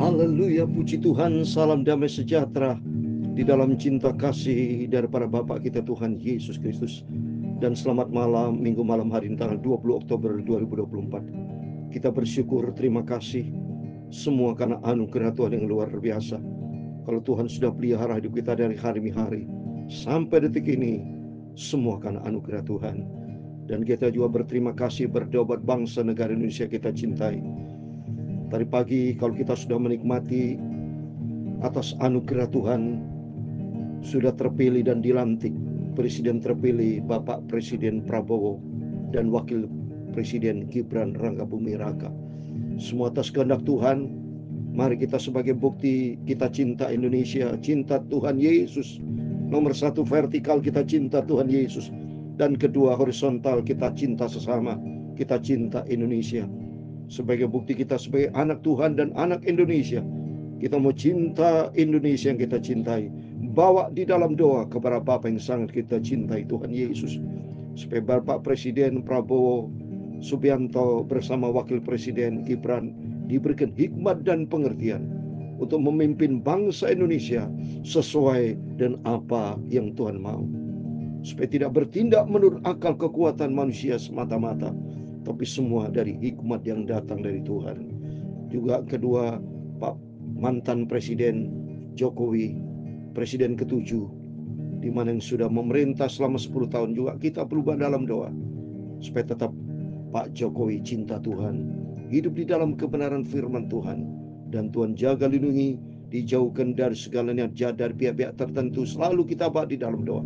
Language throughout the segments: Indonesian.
Haleluya, puji Tuhan, salam damai sejahtera di dalam cinta kasih daripada Bapa kita Tuhan Yesus Kristus. Dan selamat malam, minggu malam hari ini tanggal 20 Oktober 2024. Kita bersyukur, terima kasih semua karena anugerah Tuhan yang luar biasa. Kalau Tuhan sudah pelihara hidup kita dari hari ke hari sampai detik ini, semua karena anugerah Tuhan. Dan kita juga berterima kasih berdoa buat bangsa negara Indonesia kita cintai. Tadi pagi kalau kita sudah menikmati atas anugerah Tuhan, sudah terpilih dan dilantik Presiden terpilih Bapak Presiden Prabowo dan Wakil Presiden Gibran Rakabuming Raka. Semua atas kehendak Tuhan. Mari kita sebagai bukti kita cinta Indonesia, cinta Tuhan Yesus. Nomor satu vertikal kita cinta Tuhan Yesus, dan kedua horizontal kita cinta sesama, kita cinta Indonesia. Sebagai bukti kita sebagai anak Tuhan dan anak Indonesia, kita mau cinta Indonesia yang kita cintai, bawa di dalam doa kepada Bapa yang sangat kita cintai, Tuhan Yesus, supaya Bapak Presiden Prabowo Subianto bersama Wakil Presiden Gibran diberikan hikmat dan pengertian untuk memimpin bangsa Indonesia sesuai dengan apa yang Tuhan mau, supaya tidak bertindak menurut akal kekuatan manusia semata-mata, tapi semua dari hikmat yang datang dari Tuhan. Juga kedua, Pak mantan Presiden Jokowi, Presiden ke-7, di mana yang sudah memerintah selama 10 tahun, juga kita berubah dalam doa supaya tetap Pak Jokowi cinta Tuhan, hidup di dalam kebenaran firman Tuhan, dan Tuhan jaga lindungi, dijauhkan dari segala niat jahat dari pihak-pihak tertentu. Selalu kita bawa di dalam doa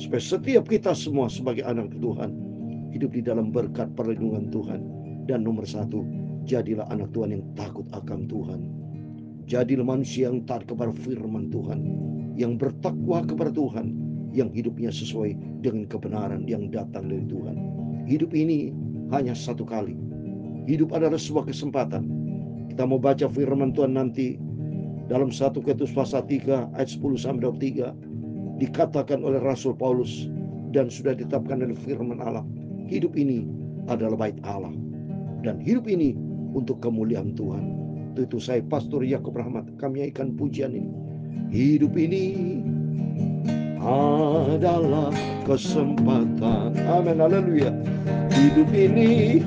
supaya setiap kita semua sebagai anak Tuhan hidup di dalam berkat perlindungan Tuhan. Dan nomor satu, jadilah anak Tuhan yang takut akan Tuhan. Jadilah manusia yang taat kepada firman Tuhan, yang bertakwa kepada Tuhan, yang hidupnya sesuai dengan kebenaran yang datang dari Tuhan. Hidup ini hanya satu kali. Hidup adalah sebuah kesempatan. Kita mau baca firman Tuhan nanti dalam 1 Korintus pasal 3 ayat 10-23, dikatakan oleh Rasul Paulus dan sudah ditetapkan oleh firman Allah, hidup ini adalah bait Allah, dan hidup ini untuk kemuliaan Tuhan. Itu saya Pastor Yakub Rahmat, kami nyanyikan pujian ini. Hidup ini adalah kesempatan. Amin, haleluya. Hidup ini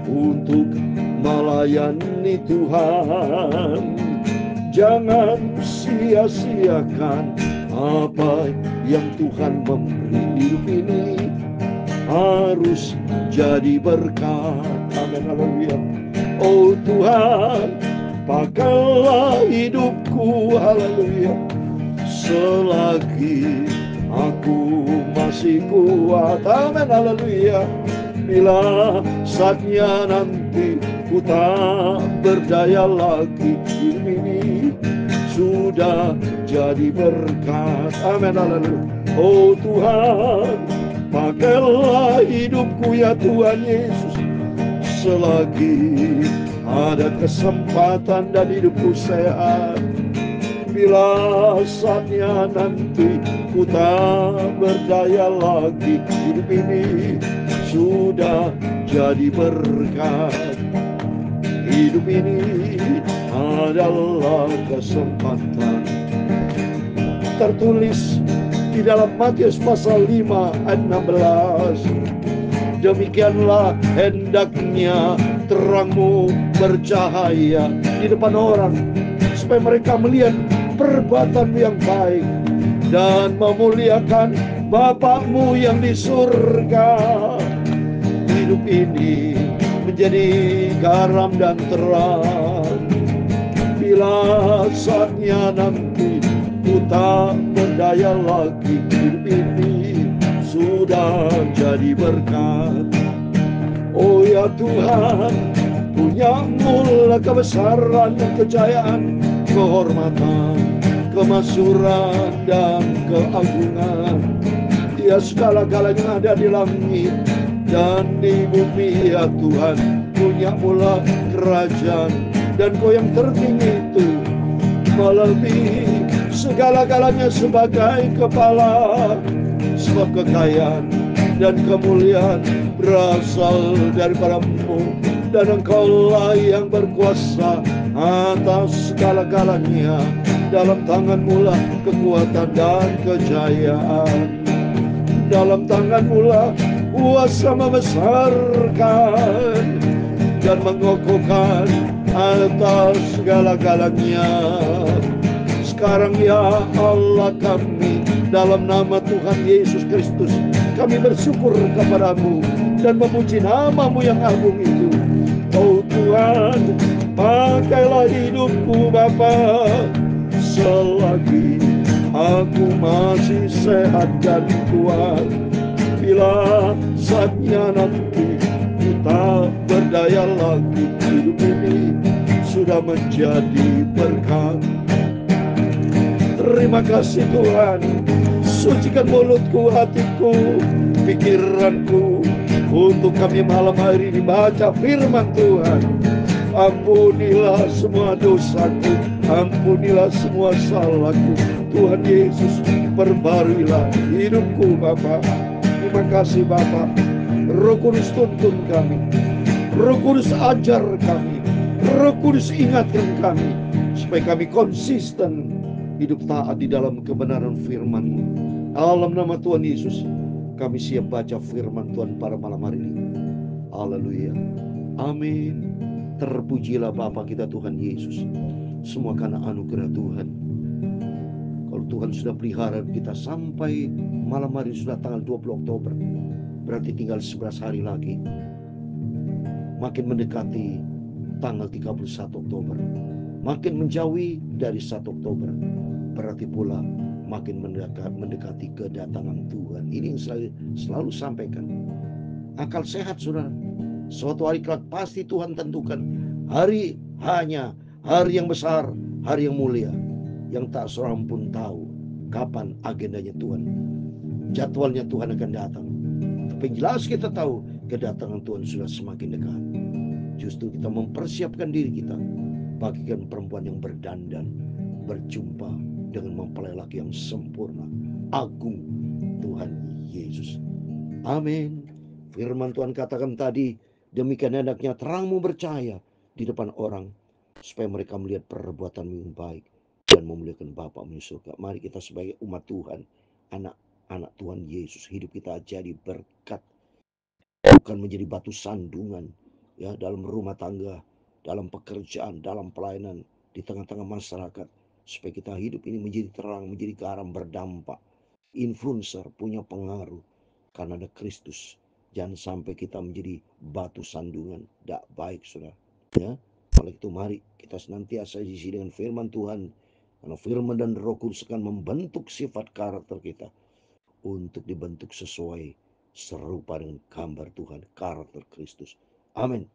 untuk melayani Tuhan. Jangan sia-siakan apa yang Tuhan memberi. Hidup ini harus jadi berkat. Amin, haleluya. Oh Tuhan, pakailah hidupku, haleluya, selagi aku masih kuat. Amin, haleluya. Bila saatnya nanti ku tak berdaya lagi, hidup ini sudah jadi berkat. Amin, haleluya. Oh Tuhan, pakailah hidupku ya Tuhan Yesus, selagi ada kesempatan dan hidupku sehat. Bila saatnya nanti ku tak berdaya lagi, hidup ini sudah jadi berkat. Hidup ini adalah kesempatan. Tertulis di dalam Matius pasal 5 ayat 16, demikianlah hendaknya terangmu bercahaya di depan orang, supaya mereka melihat perbuatan yang baik dan memuliakan Bapakmu yang di surga. Hidup ini menjadi garam dan terang. Bila saatnya nanti ku tak berdaya lagi, hidup ini sudah jadi berkat. Oh ya Tuhan, punya-Mu lah kebesaran dan kejayaan, kehormatan, kemasyuran dan keagungan. Ya segala-galanya ada di langit dan di bumi ya Tuhan. Punya-Mu lah kerajaan, dan Kau yang tertinggi itu melebihi segala-galanya sebagai kepala. Sebab kekayaan dan kemuliaan berasal daripada-Mu, Dan Engkaulah yang berkuasa atas segala-galanya. Dalam tangan-Mu lah kekuatan dan kejayaan. Dalam tangan-Mu lah kuasa membesarkan dan mengokohkan atas segala-galanya. Sekarang ya Allah kami, dalam nama Tuhan Yesus Kristus, kami bersyukur kepada-Mu dan memuji nama-Mu yang agung itu. Oh Tuhan, pakailah hidupku Bapa, selagi aku masih sehat dan kuat. Bila saatnya nanti kita berdaya lagi, hidup ini sudah menjadi berkat. Terima kasih Tuhan. Sucikan mulutku, hatiku, pikiranku, untuk kami malam hari ini baca firman Tuhan. Ampunilah semua dosaku, ampunilah semua salahku. Tuhan Yesus, perbarilah hidupku Bapa. Terima kasih Bapa. Roh Kudus tuntun kami, Roh Kudus ajar kami, Roh Kudus ingatkan kami, supaya kami konsisten hidup taat di dalam kebenaran firman-Mu. Dalam nama Tuhan Yesus, kami siap baca firman Tuhan pada malam hari ini. Haleluya. Amin. Terpujilah Bapa kita Tuhan Yesus. Semua karena anugerah Tuhan. Kalau Tuhan sudah pelihara kita sampai malam hari, sudah tanggal 20 Oktober. Berarti tinggal 11 hari lagi. Makin mendekati tanggal 31 Oktober. Makin menjauhi dari 1 Oktober. Berarti pula makin mendekati kedatangan Tuhan. Ini yang selalu sampaikan. Akal sehat saudara. Suatu hari kelak pasti Tuhan tentukan hari yang besar, hari yang mulia, yang tak seorang pun tahu kapan agendanya Tuhan, jadwalnya Tuhan akan datang. Tapi jelas kita tahu kedatangan Tuhan sudah semakin dekat. Justru kita mempersiapkan diri kita bagikan perempuan yang berdandan, berjumpa dengan mempelai laki yang sempurna, agung, Tuhan Yesus. Amin. Firman Tuhan katakan tadi, demikian hendaknya terangmu bercahaya di depan orang, supaya mereka melihat perbuatanmu yang baik dan memuliakan Bapa-Mu di surga. Mari kita sebagai umat Tuhan, anak-anak Tuhan Yesus, hidup kita jadi berkat, bukan menjadi batu sandungan ya, dalam rumah tangga, dalam pekerjaan, dalam pelayanan, di tengah-tengah masyarakat, supaya kita hidup ini menjadi terang, menjadi garam, berdampak, influencer, punya pengaruh karena ada Kristus. Jangan sampai kita menjadi batu sandungan, tidak baik saudara ya. Oleh itu mari kita senantiasa diisi dengan firman Tuhan, karena firman dan Roh Kudus akan membentuk sifat karakter kita untuk dibentuk sesuai serupa dengan gambar Tuhan, karakter Kristus. Amin.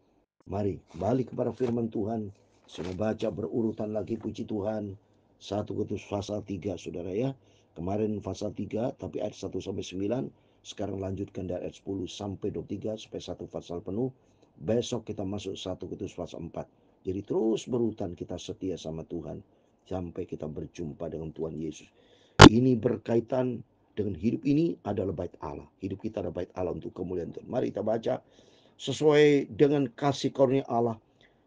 Mari kembali kepada firman Tuhan. Saya baca berurutan lagi, puji Tuhan. 1 Korintus pasal 3 saudara ya. Kemarin pasal 3 tapi ayat 1 sampai 9. Sekarang lanjutkan dari ayat 10 sampai 23 supaya satu pasal penuh. Besok kita masuk 1 Korintus pasal 4. Jadi terus berurutan kita setia sama Tuhan sampai kita berjumpa dengan Tuhan Yesus. Ini berkaitan dengan hidup ini adalah bait Allah. Hidup kita adalah bait Allah untuk kemuliaan Tuhan. Mari kita baca. Sesuai dengan kasih karunia Allah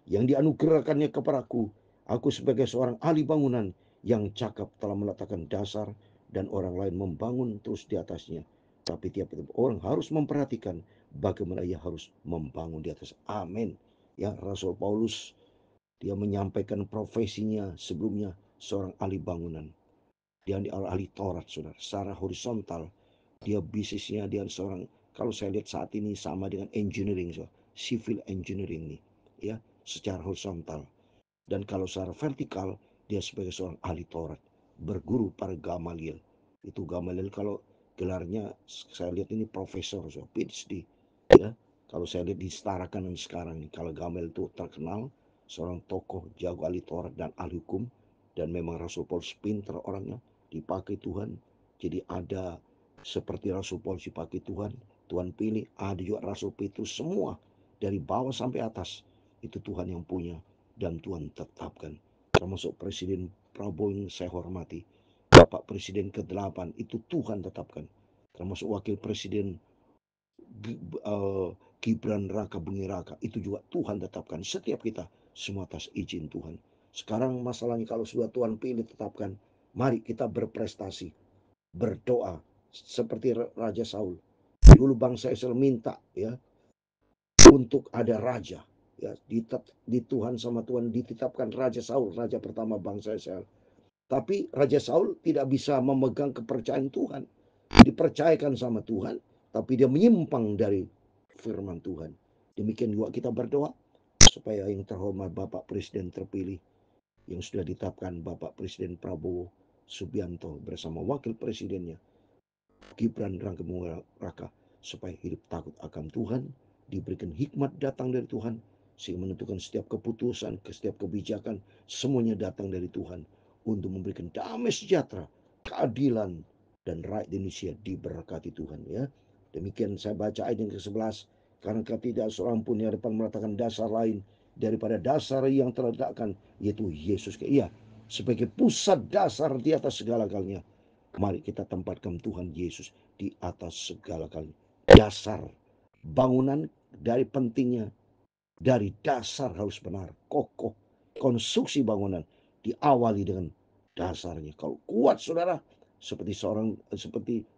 yang dianugerahkannya kepadaku, aku sebagai seorang ahli bangunan yang cakap telah meletakkan dasar dan orang lain membangun terus di atasnya. Tapi tiap-tiap orang harus memperhatikan bagaimana ia harus membangun di atas. Amin. Ya, Rasul Paulus dia menyampaikan profesinya sebelumnya seorang ahli bangunan. Dia ahli Taurat, saudara. Secara horizontal dia bisnisnya, dia seorang, kalau saya lihat saat ini sama dengan engineering, so, civil engineering nih, ya, secara horizontal. Dan kalau secara vertikal, dia sebagai seorang ahli Taurat, berguru pada Gamaliel. Itu Gamaliel kalau gelarnya saya lihat ini profesor, so, PhD, ya. Kalau saya lihat disetarakan dengan sekarang nih, kalau Gamaliel itu terkenal seorang tokoh jago ahli Taurat dan ahli hukum, dan memang Rasul Paulus pintar orangnya, dipakai Tuhan. Jadi ada seperti Rasul Paulus dipakai Tuhan, Tuhan pilih, ada juga Rasul Petrus, semua dari bawah sampai atas itu Tuhan yang punya dan Tuhan tetapkan. Termasuk Presiden Prabowo yang saya hormati, Bapak Presiden ke-8 itu Tuhan tetapkan. Termasuk Wakil Presiden Gibran Raka Bumi Raka itu juga Tuhan tetapkan setiap kita semua atas izin Tuhan. Sekarang masalahnya kalau sudah Tuhan pilih tetapkan, mari kita berprestasi, berdoa seperti Raja Saul. Dulu bangsa Israel minta ya untuk ada raja ya di Tuhan sama Tuhan ditetapkan Raja Saul, raja pertama bangsa Israel. Tapi Raja Saul tidak bisa memegang kepercayaan Tuhan. Dipercayakan sama Tuhan, tapi dia menyimpang dari firman Tuhan. Demikian juga kita berdoa supaya yang terhormat Bapak Presiden terpilih yang sudah ditetapkan Bapak Presiden Prabowo Subianto bersama Wakil Presidennya Gibran Raka Buming Raka supaya hidup takut akan Tuhan, diberikan hikmat datang dari Tuhan, sehingga menentukan setiap keputusan, setiap kebijakan, semuanya datang dari Tuhan untuk memberikan damai sejahtera, keadilan, dan rakyat Indonesia diberkati Tuhan ya. Demikian saya baca ayat yang ke-11, karena tidak seorang pun yang dapat meletakkan dasar lain daripada dasar yang terletakkan, yaitu Yesus. Iya, sebagai pusat dasar di atas segala-galanya. Mari kita tempatkan Tuhan Yesus di atas segala kali. Dasar bangunan dari pentingnya, dari dasar harus benar, kokoh. Konstruksi bangunan diawali dengan dasarnya. Kalau kuat saudara, seperti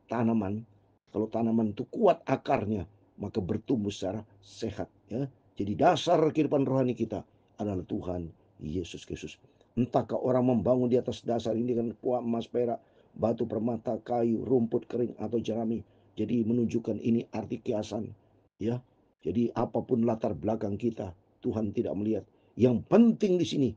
tanaman, kalau tanaman itu kuat akarnya, maka bertumbuh secara sehat. Ya. Jadi dasar kehidupan rohani kita adalah Tuhan Yesus Kristus. Entahkah orang membangun di atas dasar ini dengan kuat emas perak, batu permata, kayu, rumput kering atau jerami. Jadi menunjukkan ini arti kiasan. Ya, jadi apapun latar belakang kita, Tuhan tidak melihat. Yang penting di sini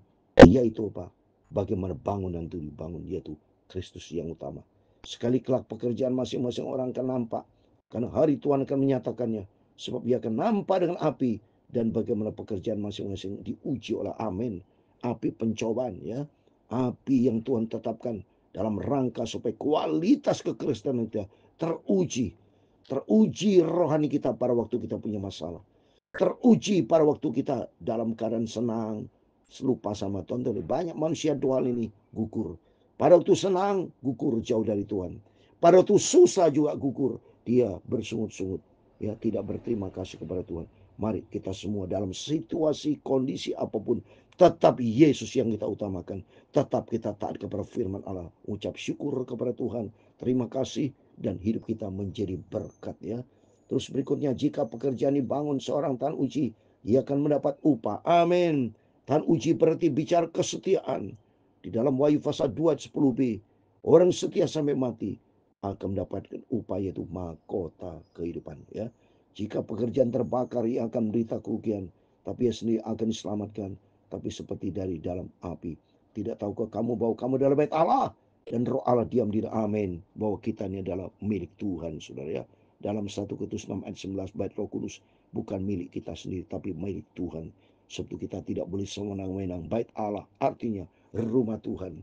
yaitu apa? Bagaimana bangunan itu dibangun, yaitu Kristus yang utama. Sekali kelak pekerjaan masing-masing orang akan nampak, karena hari Tuhan akan menyatakannya. Sebab ia akan nampak dengan api, dan bagaimana pekerjaan masing-masing diuji oleh amin. Api pencobaan ya. Api yang Tuhan tetapkan dalam rangka supaya kualitas kekristenan kita teruji. Teruji rohani kita pada waktu kita punya masalah. Teruji pada waktu kita dalam keadaan senang, lupa sama Tuhan. Banyak manusia dual ini gugur. Pada waktu senang, gugur jauh dari Tuhan. Pada waktu susah juga gugur. Dia bersungut-sungut. Ya, tidak berterima kasih kepada Tuhan. Mari kita semua dalam situasi, kondisi apapun, tetap Yesus yang kita utamakan. Tetap kita taat kepada firman Allah. Ucap syukur kepada Tuhan. Terima kasih dan hidup kita menjadi berkat ya. Terus berikutnya, jika pekerjaan dibangun seorang tahan uji, ia akan mendapat upah. Amin. Tahan uji berarti bicara kesetiaan. Di dalam Wahyu pasal 2 ayat 10b, orang setia sampai mati akan mendapatkan upah, yaitu mahkota kehidupan ya. Jika pekerjaan terbakar, ia akan menderita kerugian, tapi ia sendiri akan diselamatkan, tapi seperti dari dalam api. Tidak tahukah kamu bahwa kamu adalah bait Allah dan roh Allah diam di dalam? Amin. Bahwa kita ini adalah milik Tuhan, saudara ya. Dalam 1 Korintus 6 ayat 11, bait Roh Kudus bukan milik kita sendiri, tapi milik Tuhan. Sebab kita tidak boleh sewenang-wenang. Bait Allah artinya rumah Tuhan.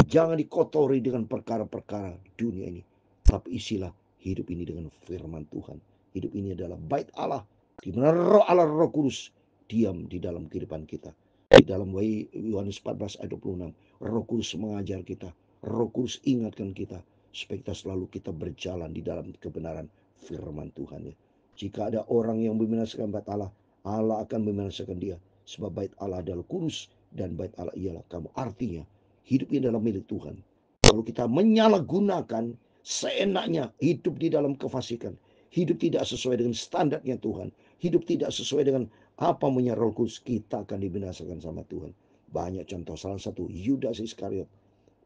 Jangan dikotori dengan perkara-perkara dunia ini, tapi isilah hidup ini dengan firman Tuhan. Hidup ini adalah bait Allah, di mana roh Allah, Roh Kudus diam di dalam kehidupan kita. Di dalam Yohanes 14 ayat 26, Roh Kudus mengajar kita, Roh Kudus ingatkan kita, supaya kita berjalan di dalam kebenaran firman Tuhan ya. Jika ada orang yang membinasakan bait Allah, Allah akan membinasakan dia. Sebab bait Allah adalah kudus dan bait Allah ialah kamu. Artinya hidup ini adalah milik Tuhan. Kalau kita menyalahgunakan seenaknya hidup di dalam kefasikan, hidup tidak sesuai dengan standarnya Tuhan, hidup tidak sesuai dengan apa Roh Kudus, kita akan dibinasakan sama Tuhan. Banyak contoh, salah satu Yudas Iskariot.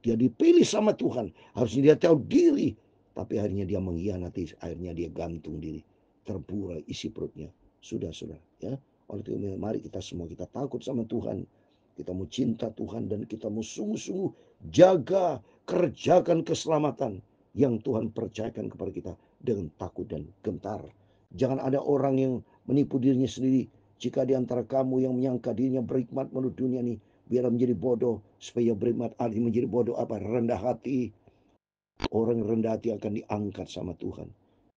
Dia dipilih sama Tuhan. Harusnya dia tahu diri. Tapi akhirnya dia mengkhianati. Akhirnya dia gantung diri. Terburai isi perutnya. Sudah. Ya. Oleh itu mari kita semua kita takut sama Tuhan. Kita mau cinta Tuhan dan kita mau sungguh-sungguh jaga, kerjakan keselamatan yang Tuhan percayakan kepada kita dengan takut dan gentar. Jangan ada orang yang menipu dirinya sendiri. Jika di antara kamu yang menyangka dirinya berhikmat menurut dunia ini, biar menjadi bodoh, supaya berhikmat arti menjadi bodoh apa? Rendah hati. Orang rendah hati akan diangkat sama Tuhan.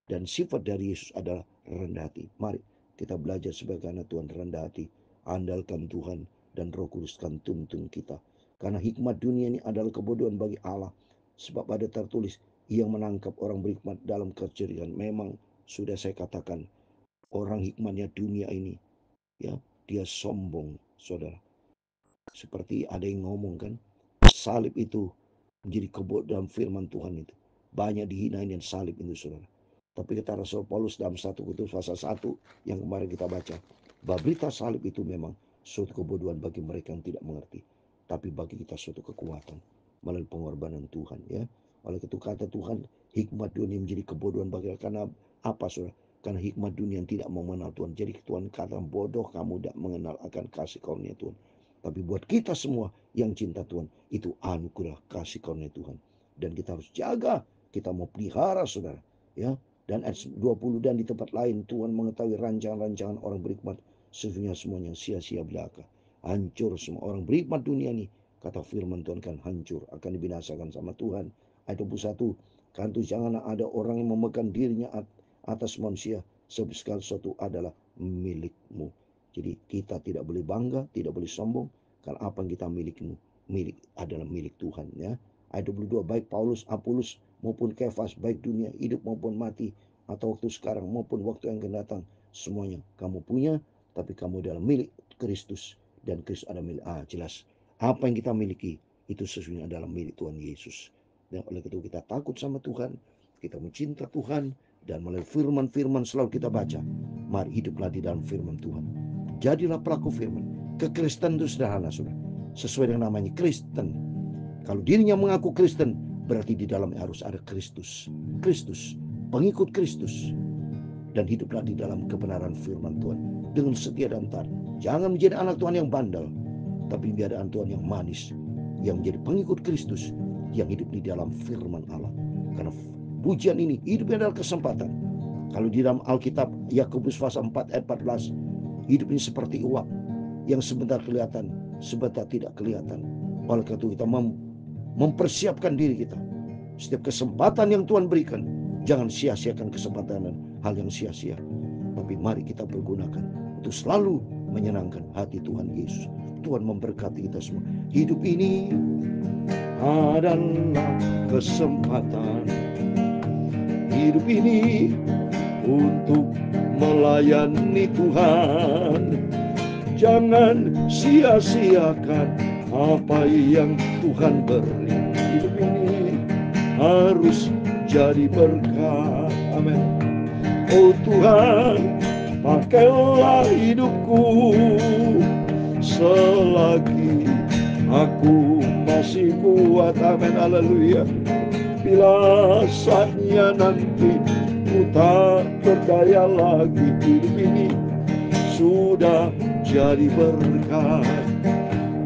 Dan sifat dari Yesus adalah rendah hati. Mari kita belajar sebagai anak Tuhan rendah hati. Andalkan Tuhan dan Roh Kudus akan tuntun kita. Karena hikmat dunia ini adalah kebodohan bagi Allah. Sebab ada tertulis, yang menangkap orang berhikmat dalam keceriaan. Memang sudah saya katakan, Orang hikmatnya dunia ini, ya, dia sombong, saudara. Seperti ada yang ngomong kan, salib itu menjadi kebot dalam firman Tuhan itu. Banyak dihinain dan salib itu, saudara. Tapi kata Rasul Paulus dalam 1 Korintus pasal 1 yang kemarin kita baca, bahwa berita salib itu memang suatu kebodohan bagi mereka yang tidak mengerti, tapi bagi kita suatu kekuatan melalui pengorbanan Tuhan, ya. Oleh itu kata Tuhan, hikmat dunia menjadi kebodohan bagi kita. Karena apa, saudara? Karena hikmat dunia yang tidak mengenal Tuhan. Jadi Tuhan kata, bodoh kamu tidak mengenal akan kasih karunia Tuhan. Tapi buat kita semua yang cinta Tuhan, itu anugerah kasih karunia Tuhan. Dan kita harus jaga, kita mau pelihara, saudara, ya. Dan ayat 20, dan di tempat lain Tuhan mengetahui rancangan-rancangan orang berhikmat, sesungguhnya semuanya sia-sia belaka. Hancur semua orang berhikmat dunia ini, kata firman Tuhan, kan hancur, akan dibinasakan sama Tuhan. Ayat 21, kan itu janganlah ada orang yang memegang dirinya atas manusia, sebab segala sesuatu adalah milikmu. Jadi kita tidak boleh bangga, tidak boleh sombong, karena apa yang kita milik adalah milik Tuhan, ya. Ayat 22, baik Paulus, Apolos maupun Kefas, baik dunia hidup maupun mati, atau waktu sekarang maupun waktu yang akan datang, semuanya kamu punya, tapi kamu adalah milik Kristus, dan Kristus adalah milik. Jelas apa yang kita miliki itu sesungguhnya adalah milik Tuhan Yesus. Dan oleh itu kita takut sama Tuhan, kita mencinta Tuhan, dan melalui firman-firman selalu kita baca. Mari hiduplah di dalam firman Tuhan. Jadilah pelaku firman. Kekristenan itu sederhana, saudara. Sesuai dengan namanya Kristen. Kalau dirinya mengaku Kristen, berarti di dalamnya harus ada Kristus. Kristus, pengikut Kristus. Dan hiduplah di dalam kebenaran firman Tuhan dengan setia dan taat. Jangan menjadi anak Tuhan yang bandel, tapi menjadi anak Tuhan yang manis, yang menjadi pengikut Kristus, yang hidup di dalam firman Allah. Karena pujian ini hidupnya adalah kesempatan. Kalau di dalam Alkitab, Yakobus pasal 4 ayat 14, hidup ini seperti uap yang sebentar kelihatan, sebentar tidak kelihatan. Oleh karena itu kita mempersiapkan diri kita. Setiap kesempatan yang Tuhan berikan, jangan sia-siakan kesempatan dan hal yang sia-sia. Tapi mari kita pergunakan untuk selalu menyenangkan hati Tuhan Yesus. Tuhan memberkati kita semua. Hidup ini adalah kesempatan. Hidup ini untuk melayani Tuhan. Jangan sia-siakan apa yang Tuhan beri. Hidup ini harus jadi berkat. Amin. Oh Tuhan, pakailah hidupku selagi aku masih kuat. Amin. Haleluya. Bila saatnya nanti ku tak berdaya lagi, hidup ini sudah jadi berkat.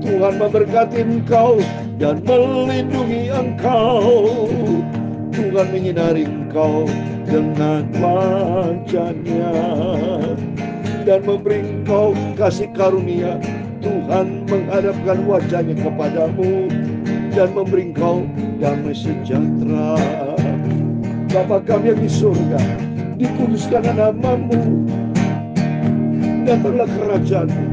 Tuhan memberkati engkau dan melindungi engkau. Tuhan menyinari engkau dengan wajah-Nya dan memberi engkau kasih karunia. Tuhan menghadapkan wajah-Nya kepadamu dan memberi engkau damai sejahtera. Bapa kami yang di surga, dikuduskanlah nama-Mu, datanglah kerajaan-Mu,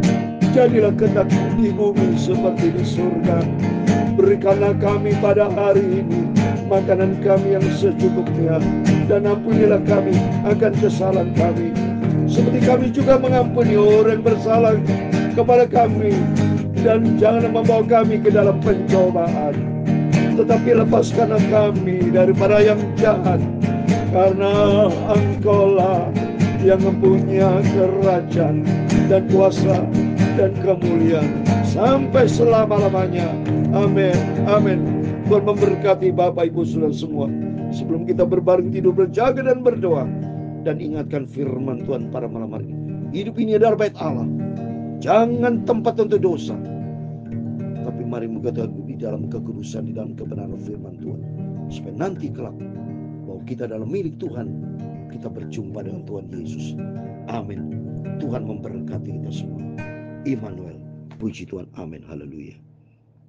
jadilah kehendak-Mu di bumi seperti di surga. Berikanlah kami pada hari ini makanan kami yang secukupnya, dan ampunilah kami akan kesalahan kami, seperti kami juga mengampuni orang yang bersalah kepada kami. Dan jangan membawa kami ke dalam pencobaan, tetapi lepaskanlah kami daripada yang jahat, karena Engkau-lah yang mempunyai kerajaan dan kuasa dan kemuliaan sampai selama-lamanya. Amin. Amin. Tuhan memberkati Bapak Ibu Saudara semua. Sebelum kita berbaring tidur, berjaga dan berdoa, dan ingatkan firman Tuhan pada malam hari ini. Hidup ini adalah bait Allah, jangan tempat untuk dosa. Tapi mari kita di dalam kekudusan, di dalam kebenaran firman Tuhan, supaya nanti kelak bahwa kita adalah milik Tuhan, kita berjumpa dengan Tuhan Yesus. Amin. Tuhan memberkati kita semua. Immanuel, puji Tuhan. Amin. Haleluya.